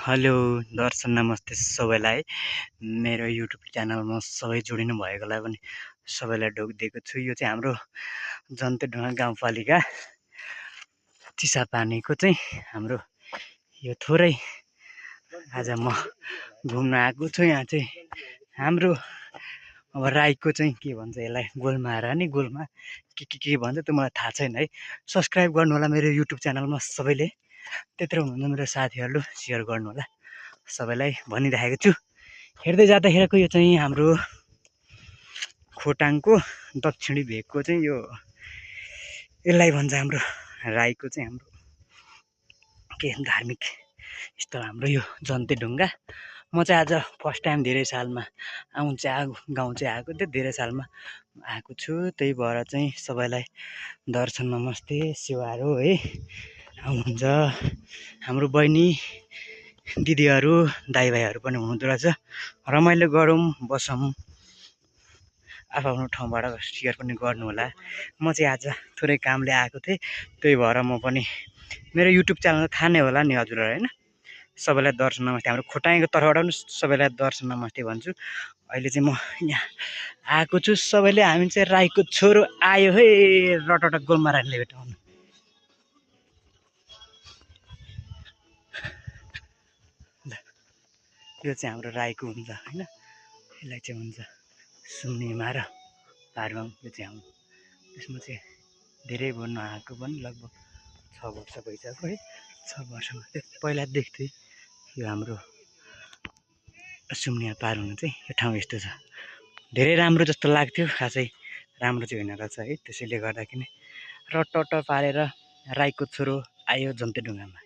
Hello दर्शन नमस्ते सबैलाई मेरो युट्युब च्यानलमा सबै जोडिनु भएकोलाई पनि सबैलाई ढोगिदिएको छु। यो चाहिँ हाम्रो जन्तेढुङ्गा गाउँपालिका चिसापानीको चाहिँ हाम्रो यो थोरै आज म घुम्न आएको छु। यहाँ चाहिँ हाम्रो अब राईको चाहिँ के भन्छ यसलाई गोलमारा नि गोलमा के भन्छ त्यो मलाई थाहा छैन है। सब्सक्राइब गर्नु होला मेरो युट्युब च्यानलमा सबैले, त्यत्रो हुनुहुन्छ मेरो साथीहरू, सेयर गर्नु होला सबैलाई भनिराखेको छु। हेर्दै जाँदाखेरिको यो चाहिँ हाम्रो खोटाङको दक्षिणी भेगको चाहिँ यो यसलाई भन्छ हाम्रो राईको चाहिँ हाम्रो के धार्मिक स्थल हाम्रो यो जन्तेढुङ्गा। म चाहिँ आज फर्स्ट टाइम धेरै सालमा गाउँ चाहिँ आएको थियो, धेरै सालमा आएको छु। त्यही भएर चाहिँ सबैलाई दर्शन नमस्ते सेवाहरू है आउनुहुन्छ। हाम्रो बहिनी दिदीहरू दाइभाइहरू पनि हुनुहुँदो रहेछ। रमाइलो गरौँ बसौँ, आफ्नो ठाउँबाट सेयर पनि गर्नु होला। म चाहिँ आज थोरै कामले आएको थिएँ, त्यही भएर म पनि मेरो युट्युब च्यानल थाहा नै होला नि हजुरहरू होइन। सबैलाई दर्शन नमस्ते, हाम्रो खोटाङको तर्फबाट पनि सबैलाई दर्शन नमस्ते भन्छु। अहिले चाहिँ म यहाँ आएको छु, सबैले हामी चाहिँ राईको छोरो आयो है रटट गोलमाराले भेटाउनु। यो चाहिँ हाम्रो राईको हुन्छ होइन, यसलाई चाहिँ हुन्छ सुम्निमा र पारुवाङ। यो चाहिँ हाम्रो यसमा चाहिँ धेरै भन्नु आएको पनि लगभग 6 वर्ष भइसक्यो है। 6 वर्षमा त्यो पहिला देख्थेँ यो हाम्रो सुम्निया पारुङ चाहिँ यो ठाउँ यस्तो छ। धेरै राम्रो जस्तो लाग्थ्यो, खासै राम्रो चाहिँ होइन रहेछ है। त्यसैले गर्दाखेरि रटट पारेर राईको छोरो आयो जन्तेढुङ्गामा।